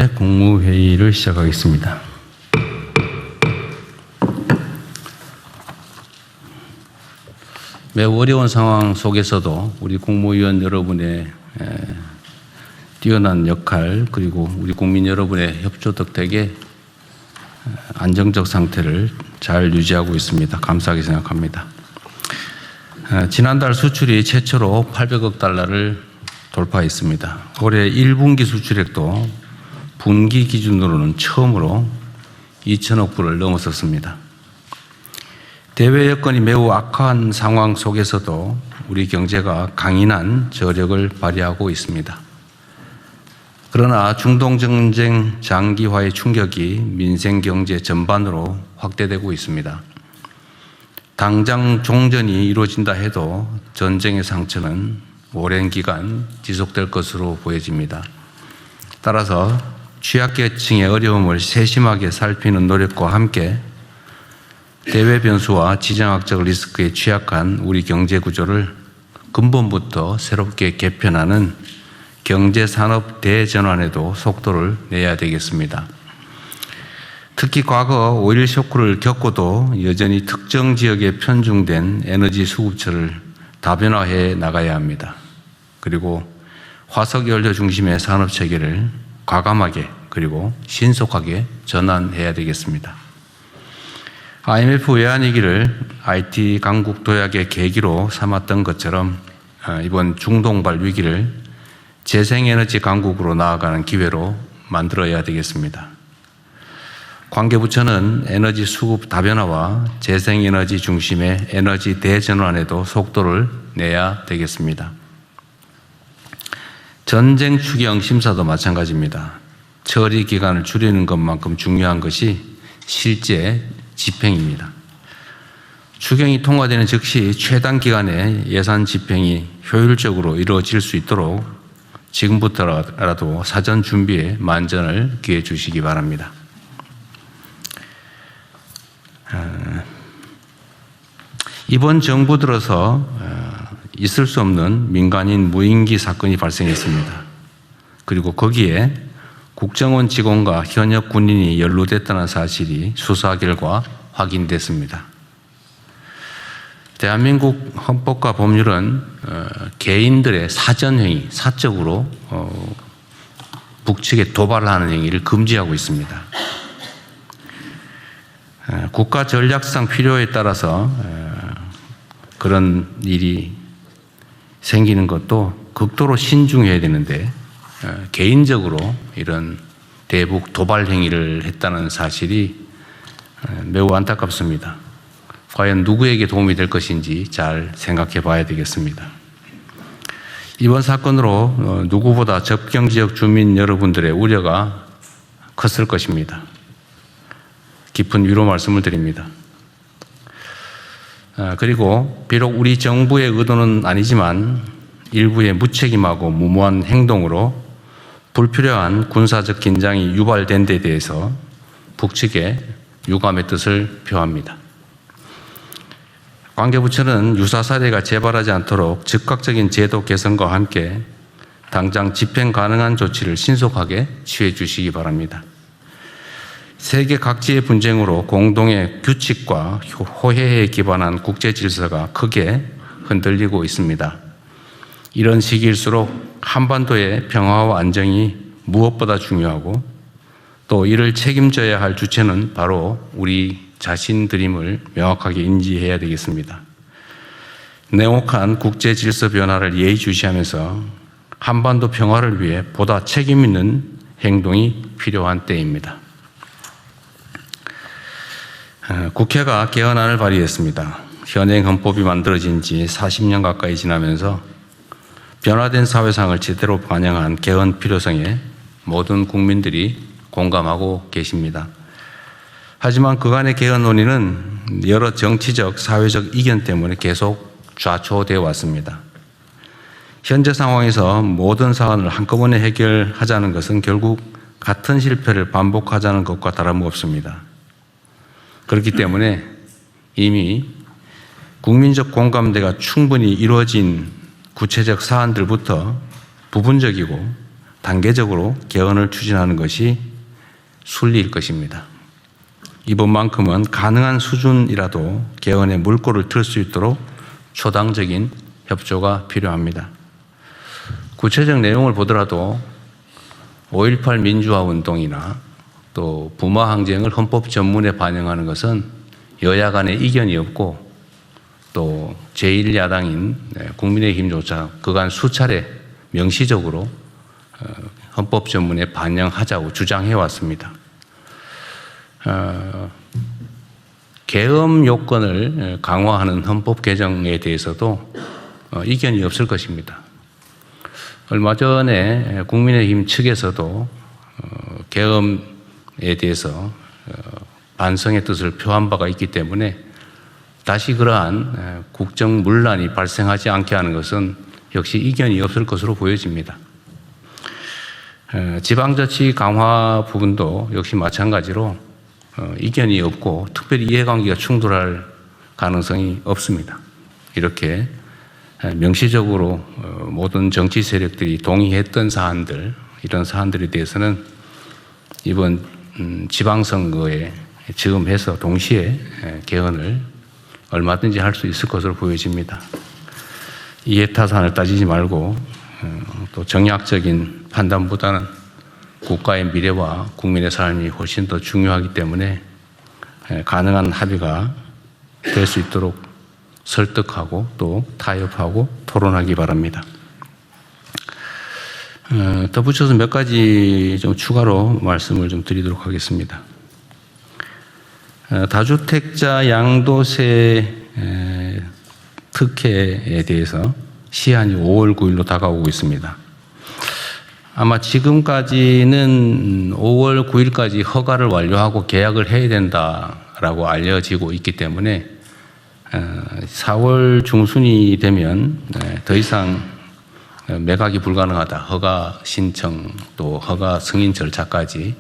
번째 국무회의를 시작하겠습니다. 매우 어려운 상황 속에서도 우리 국무위원 여러분의 뛰어난 역할, 그리고 우리 국민 여러분의 협조 덕택에 안정적 상태를 잘 유지하고 있습니다. 감사하게 생각합니다. 지난달 수출이 최초로 800억 달러를 돌파했습니다. 올해 1분기 수출액도 분기 기준으로는 처음으로 2천억 불을 넘어섰습니다. 대외 여건이 매우 악화한 상황 속에서도 우리 경제가 강인한 저력을 발휘하고 있습니다. 그러나 중동 전쟁 장기화의 충격이 민생 경제 전반으로 확대되고 있습니다. 당장 종전이 이루어진다 해도 전쟁의 상처는 오랜 기간 지속될 것으로 보여집니다. 따라서 취약계층의 어려움을 세심하게 살피는 노력과 함께 대외 변수와 지정학적 리스크에 취약한 우리 경제 구조를 근본부터 새롭게 개편하는 경제산업 대전환에도 속도를 내야 되겠습니다. 특히 과거 5.11 쇼크를 겪고도 여전히 특정 지역에 편중된 에너지 수급처를 다변화해 나가야 합니다. 그리고 화석연료 중심의 산업체계를 과감하게 그리고 신속하게 전환해야 되겠습니다. IMF 외환위기를 IT 강국 도약의 계기로 삼았던 것처럼 이번 중동발 위기를 재생에너지 강국으로 나아가는 기회로 만들어야 되겠습니다. 관계부처는 에너지 수급 다변화와 재생에너지 중심의 에너지 대전환에도 속도를 내야 되겠습니다. 전쟁 추경 심사도 마찬가지입니다. 처리 기간을 줄이는 것만큼 중요한 것이 실제 집행입니다. 추경이 통과되는 즉시 최단 기간에 예산 집행이 효율적으로 이루어질 수 있도록 지금부터라도 사전 준비에 만전을 기해 주시기 바랍니다. 이번 정부 들어서 있을 수 없는 민간인 무인기 사건이 발생했습니다. 그리고 거기에 국정원 직원과 현역 군인이 연루됐다는 사실이 수사 결과 확인됐습니다. 대한민국 헌법과 법률은 개인들의 사전행위, 사적으로 북측에 도발하는 행위를 금지하고 있습니다. 국가 전략상 필요에 따라서 그런 일이 생기는 것도 극도로 신중해야 되는데 개인적으로 이런 대북 도발 행위를 했다는 사실이 매우 안타깝습니다. 과연 누구에게 도움이 될 것인지 잘 생각해 봐야 되겠습니다. 이번 사건으로 누구보다 접경지역 주민 여러분들의 우려가 컸을 것입니다. 깊은 위로 말씀을 드립니다. 그리고 비록 우리 정부의 의도는 아니지만 일부의 무책임하고 무모한 행동으로 불필요한 군사적 긴장이 유발된 데 대해서 북측에 유감의 뜻을 표합니다. 관계부처는 유사 사례가 재발하지 않도록 즉각적인 제도 개선과 함께 당장 집행 가능한 조치를 신속하게 취해 주시기 바랍니다. 세계 각지의 분쟁으로 공동의 규칙과 호혜에 기반한 국제 질서가 크게 흔들리고 있습니다. 이런 시기일수록 한반도의 평화와 안정이 무엇보다 중요하고 또 이를 책임져야 할 주체는 바로 우리 자신들임을 명확하게 인지해야 되겠습니다. 냉혹한 국제 질서 변화를 예의주시하면서 한반도 평화를 위해 보다 책임 있는 행동이 필요한 때입니다. 국회가 개헌안을 발의했습니다. 현행 헌법이 만들어진 지 40년 가까이 지나면서 변화된 사회상을 제대로 반영한 개헌 필요성에 모든 국민들이 공감하고 계십니다. 하지만 그간의 개헌 논의는 여러 정치적, 사회적 이견 때문에 계속 좌초되어 왔습니다. 현재 상황에서 모든 사안을 한꺼번에 해결하자는 것은 결국 같은 실패를 반복하자는 것과 다름없습니다. 그렇기 때문에 이미 국민적 공감대가 충분히 이루어진 구체적 사안들부터 부분적이고 단계적으로 개헌을 추진하는 것이 순리일 것입니다. 이번만큼은 가능한 수준이라도 개헌에 물꼬를 틀 수 있도록 초당적인 협조가 필요합니다. 구체적 내용을 보더라도 5.18 민주화 운동이나 또 부마 항쟁을 헌법 전문에 반영하는 것은 여야 간의 이견이 없고 또 제1야당인 국민의힘조차 그간 수차례 명시적으로 헌법 전문에 반영하자고 주장해 왔습니다. 계엄 요건을 강화하는 헌법 개정에 대해서도 이견이 없을 것입니다. 얼마 전에 국민의힘 측에서도 계엄에 대해서 반성의 뜻을 표한 바가 있기 때문에 다시 그러한 국정 문란이 발생하지 않게 하는 것은 역시 이견이 없을 것으로 보여집니다. 지방자치 강화 부분도 역시 마찬가지로 이견이 없고 특별히 이해관계가 충돌할 가능성이 없습니다. 이렇게 명시적으로 모든 정치 세력들이 동의했던 사안들, 이런 사안들에 대해서는 이번 지방선거에 즈음해서 동시에 개헌을 얼마든지 할 수 있을 것으로 보여집니다. 이해타산을 따지지 말고 또 정략적인 판단보다는 국가의 미래와 국민의 삶이 훨씬 더 중요하기 때문에 가능한 합의가 될 수 있도록 설득하고 또 타협하고 토론하기 바랍니다. 덧붙여서 몇 가지 좀 추가로 말씀을 좀 드리도록 하겠습니다. 다주택자 양도세 특혜에 대해서 시한이 5월 9일로 다가오고 있습니다. 아마 지금까지는 5월 9일까지 허가를 완료하고 계약을 해야 된다라고 알려지고 있기 때문에 4월 중순이 되면 더 이상 매각이 불가능하다. 허가 신청 또 허가 승인 절차까지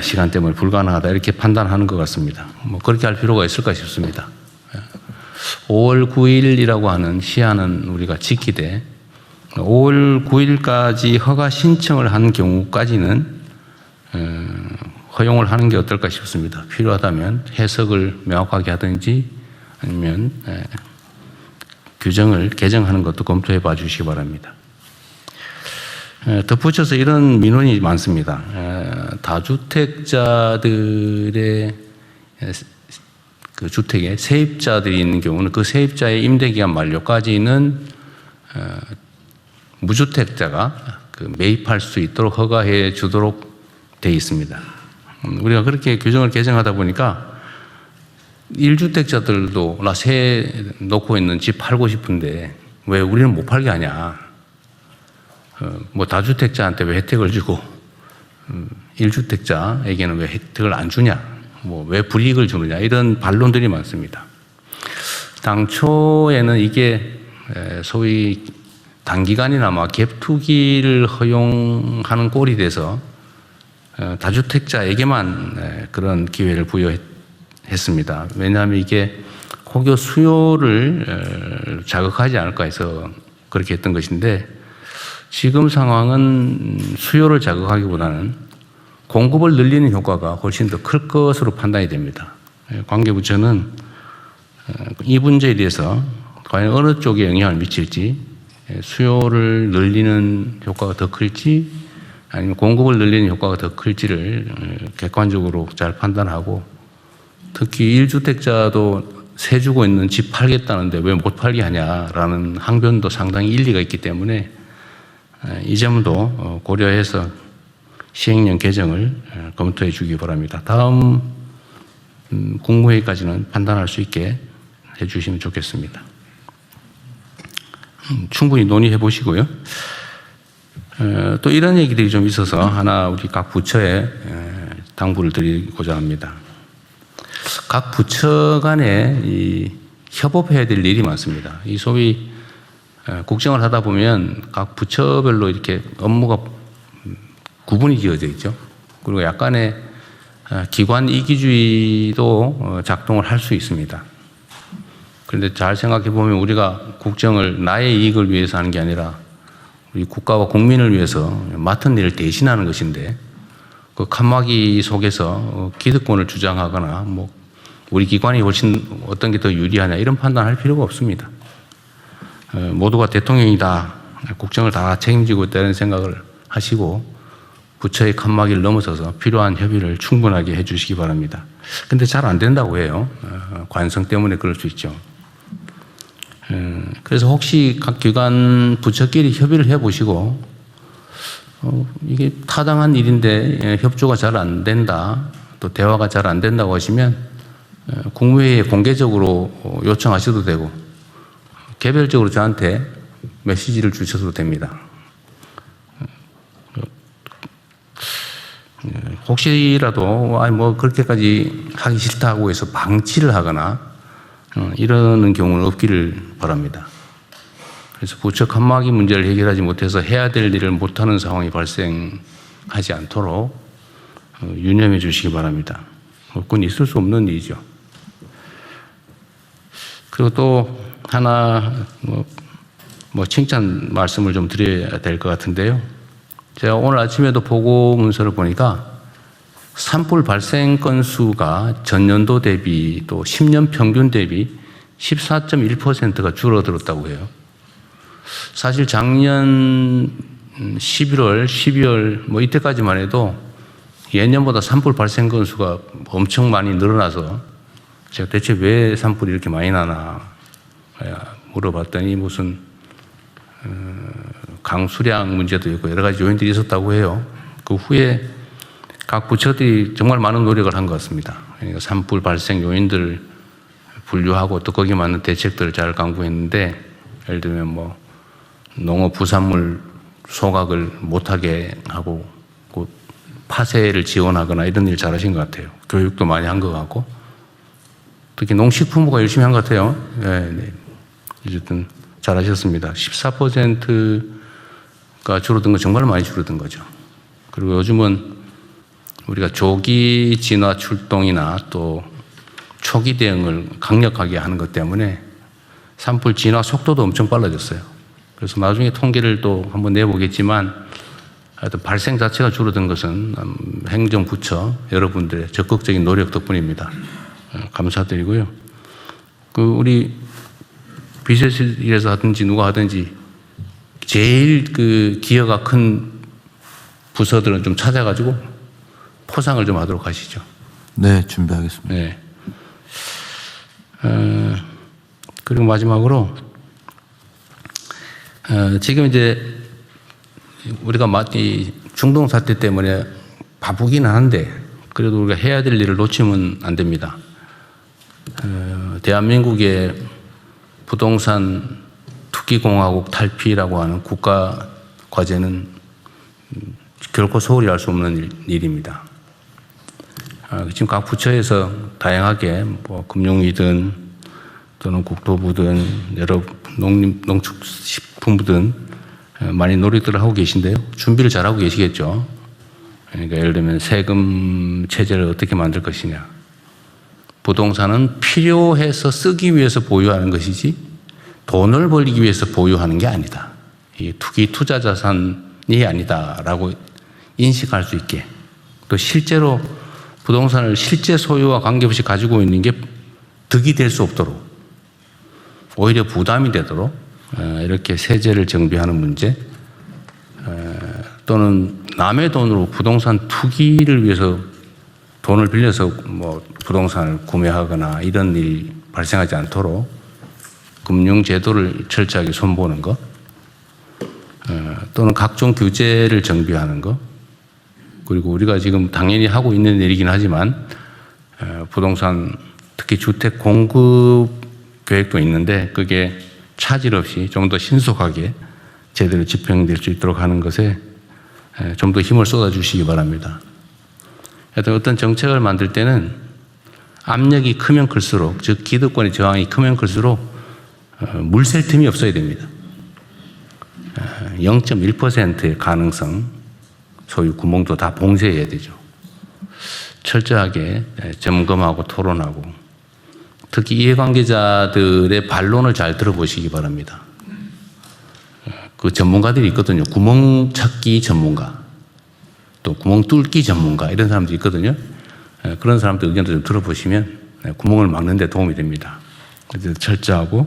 시간 때문에 불가능하다. 이렇게 판단하는 것 같습니다. 뭐 그렇게 할 필요가 있을까 싶습니다. 5월 9일이라고 하는 시한은 우리가 지키되 5월 9일까지 허가 신청을 한 경우까지는 허용을 하는 게 어떨까 싶습니다. 필요하다면 해석을 명확하게 하든지 아니면 규정을 개정하는 것도 검토해 봐 주시기 바랍니다. 덧붙여서 이런 민원이 많습니다. 다주택자들의 그 주택에 세입자들이 있는 경우는 그 세입자의 임대기간 만료까지는 무주택자가 매입할 수 있도록 허가해 주도록 되어 있습니다. 우리가 그렇게 규정을 개정하다 보니까 1주택자들도 나 새 놓고 있는 집 팔고 싶은데 왜 우리는 못 팔게 하냐. 뭐 다주택자한테 왜 혜택을 주고 1주택자에게는 왜 혜택을 안 주냐. 뭐 왜 불이익을 주느냐. 이런 반론들이 많습니다. 당초에는 이게 소위 단기간이나마 갭투기를 허용하는 꼴이 돼서 다주택자에게만 그런 기회를 부여했습니다. 왜냐하면 이게 혹여 수요를 자극하지 않을까 해서 그렇게 했던 것인데 지금 상황은 수요를 자극하기보다는 공급을 늘리는 효과가 훨씬 더 클 것으로 판단이 됩니다. 관계부처는 이 문제에 대해서 과연 어느 쪽에 영향을 미칠지 수요를 늘리는 효과가 더 클지 아니면 공급을 늘리는 효과가 더 클지를 객관적으로 잘 판단하고 특히 1주택자도 세 주고 있는 집 팔겠다는데 왜 못 팔게 하냐라는 항변도 상당히 일리가 있기 때문에 이 점도 고려해서 시행령 개정을 검토해 주기 바랍니다. 다음 국무회의까지는 판단할 수 있게 해 주시면 좋겠습니다. 충분히 논의해 보시고요. 또 이런 얘기들이 좀 있어서 하나 우리 각 부처에 당부를 드리고자 합니다. 각 부처 간에 협업해야 될 일이 많습니다. 이 소위 국정을 하다 보면 각 부처별로 이렇게 업무가 구분이 지어져 있죠. 그리고 약간의 기관 이기주의도 작동을 할 수 있습니다. 그런데 잘 생각해 보면 우리가 국정을 나의 이익을 위해서 하는 게 아니라 우리 국가와 국민을 위해서 맡은 일을 대신하는 것인데 그 칸막이 속에서 기득권을 주장하거나 뭐 우리 기관이 훨씬 어떤 게 더 유리하냐 이런 판단할 필요가 없습니다. 모두가 대통령이다. 국정을 다 책임지고 있다는 생각을 하시고 부처의 칸막이를 넘어서서 필요한 협의를 충분하게 해 주시기 바랍니다. 근데 잘 안 된다고 해요. 관성 때문에 그럴 수 있죠. 그래서 혹시 각 기관 부처끼리 협의를 해 보시고 이게 타당한 일인데 협조가 잘 안 된다, 또 대화가 잘 안 된다고 하시면 국무회의에 공개적으로 요청하셔도 되고 개별적으로 저한테 메시지를 주셔도 됩니다. 혹시라도 뭐 그렇게까지 하기 싫다고 해서 방치를 하거나 이러는 경우는 없기를 바랍니다. 그래서 부처 칸막이 문제를 해결하지 못해서 해야 될 일을 못하는 상황이 발생하지 않도록 유념해 주시기 바랍니다. 그건 있을 수 없는 일이죠. 그리고 또 하나 뭐 칭찬 말씀을 좀 드려야 될 것 같은데요. 제가 오늘 아침에도 보고 문서를 보니까 산불 발생 건수가 전년도 대비 또 10년 평균 대비 14.1%가 줄어들었다고 해요. 사실 작년 11월, 12월 뭐 이때까지만 해도 예년보다 산불 발생 건수가 엄청 많이 늘어나서 제가 대체 왜 산불이 이렇게 많이 나나 물어봤더니 무슨 강수량 문제도 있고 여러 가지 요인들이 있었다고 해요. 그 후에 각 부처들이 정말 많은 노력을 한 것 같습니다. 그러니까 산불 발생 요인들을 분류하고 또 거기에 맞는 대책들을 잘 강구했는데 예를 들면 뭐 농업 부산물 소각을 못하게 하고 그 파쇄를 지원하거나 이런 일 잘하신 것 같아요. 교육도 많이 한 것 같고 특히 농식품부가 열심히 한 것 같아요. 네. 어쨌든 잘하셨습니다. 14%가 줄어든 건 정말 많이 줄어든 거죠. 그리고 요즘은 우리가 조기 진화 출동이나 또 초기 대응을 강력하게 하는 것 때문에 산불 진화 속도도 엄청 빨라졌어요. 그래서 나중에 통계를 또 한번 내보겠지만 하여튼 발생 자체가 줄어든 것은 행정부처 여러분들의 적극적인 노력 덕분입니다. 감사드리고요. 우리 비서실에서 하든지 누가 하든지 제일 기여가 큰 부서들은 좀 찾아가지고 포상을 좀 하도록 하시죠. 네, 준비하겠습니다. 네. 그리고 마지막으로 지금 이제 우리가 이 중동 사태 때문에 바쁘기는 한데 그래도 우리가 해야 될 일을 놓치면 안 됩니다. 대한민국의 부동산 투기공화국 탈피라고 하는 국가 과제는 결코 소홀히 할 수 없는 일입니다. 지금 각 부처에서 다양하게 뭐 금융위든 또는 국토부든 여러 농축식품부든 많이 노력들을 하고 계신데요. 준비를 잘하고 계시겠죠. 그러니까 예를 들면 세금 체제를 어떻게 만들 것이냐. 부동산은 필요해서 쓰기 위해서 보유하는 것이지 돈을 벌기 위해서 보유하는 게 아니다. 이 투기 투자 자산이 아니다라고 인식할 수 있게 또 실제로 부동산을 실제 소유와 관계없이 가지고 있는 게 득이 될 수 없도록 오히려 부담이 되도록 이렇게 세제를 정비하는 문제 또는 남의 돈으로 부동산 투기를 위해서 돈을 빌려서 뭐 부동산을 구매하거나 이런 일이 발생하지 않도록 금융제도를 철저하게 손보는 것 또는 각종 규제를 정비하는 것 그리고 우리가 지금 당연히 하고 있는 일이긴 하지만 부동산 특히 주택 공급 계획도 있는데 그게 차질 없이 좀 더 신속하게 제대로 집행될 수 있도록 하는 것에 좀 더 힘을 쏟아주시기 바랍니다. 하여튼 어떤 정책을 만들 때는 압력이 크면 클수록 즉 기득권의 저항이 크면 클수록 물샐 틈이 없어야 됩니다. 0.1%의 가능성 소유 구멍도 다 봉쇄해야 되죠. 철저하게 점검하고 토론하고 특히 이해관계자들의 반론을 잘 들어보시기 바랍니다. 그 전문가들이 있거든요. 구멍 찾기 전문가, 또 구멍 뚫기 전문가 이런 사람들이 있거든요. 그런 사람들 의견도 좀 들어보시면 구멍을 막는 데 도움이 됩니다. 그래서 철저하고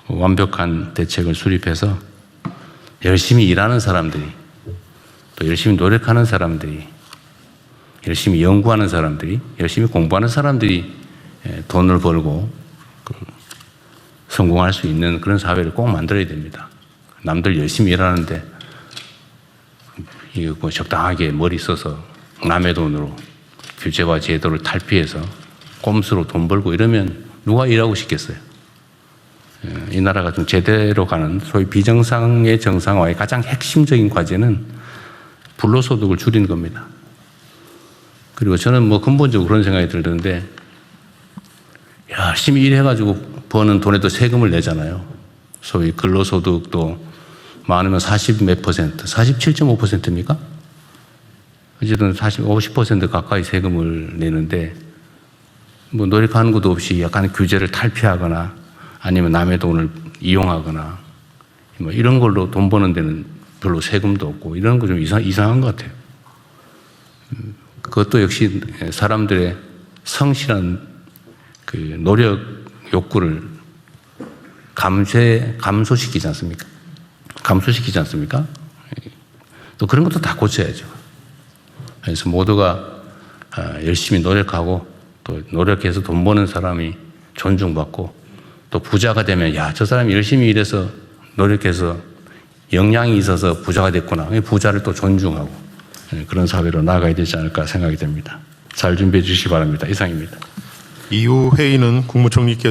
완벽한 대책을 수립해서 열심히 일하는 사람들이, 또 열심히 노력하는 사람들이, 열심히 연구하는 사람들이, 열심히 공부하는 사람들이 돈을 벌고 성공할 수 있는 그런 사회를 꼭 만들어야 됩니다. 남들 열심히 일하는데 이거 뭐 적당하게 머리 써서 남의 돈으로 규제와 제도를 탈피해서 꼼수로 돈 벌고 이러면 누가 일하고 싶겠어요? 이 나라가 좀 제대로 가는 소위 비정상의 정상화의 가장 핵심적인 과제는 불로소득을 줄이는 겁니다. 그리고 저는 뭐 근본적으로 그런 생각이 들던데, 열심히 일해가지고 버는 돈에도 세금을 내잖아요. 소위 근로소득도 많으면 40 몇 퍼센트, 47.5%입니까? 어쨌든 50% 가까이 세금을 내는데, 뭐 노력하는 것도 없이 약간 규제를 탈피하거나 아니면 남의 돈을 이용하거나 뭐 이런 걸로 돈 버는 데는 별로 세금도 없고 이런 거 좀 이상한 것 같아요. 그것도 역시 사람들의 성실한 그 노력 욕구를 감소시키지 않습니까? 감소시키지 않습니까? 또 그런 것도 다 고쳐야죠. 그래서 모두가 열심히 노력하고 또 노력해서 돈 버는 사람이 존중받고, 또 부자가 되면 야, 저 사람이 열심히 일해서 노력해서 역량이 있어서 부자가 됐구나. 부자를 또 존중하고 그런 사회로 나아가야 되지 않을까 생각이 됩니다. 잘 준비해 주시기 바랍니다. 이상입니다. 이후 회의는 국무총리께서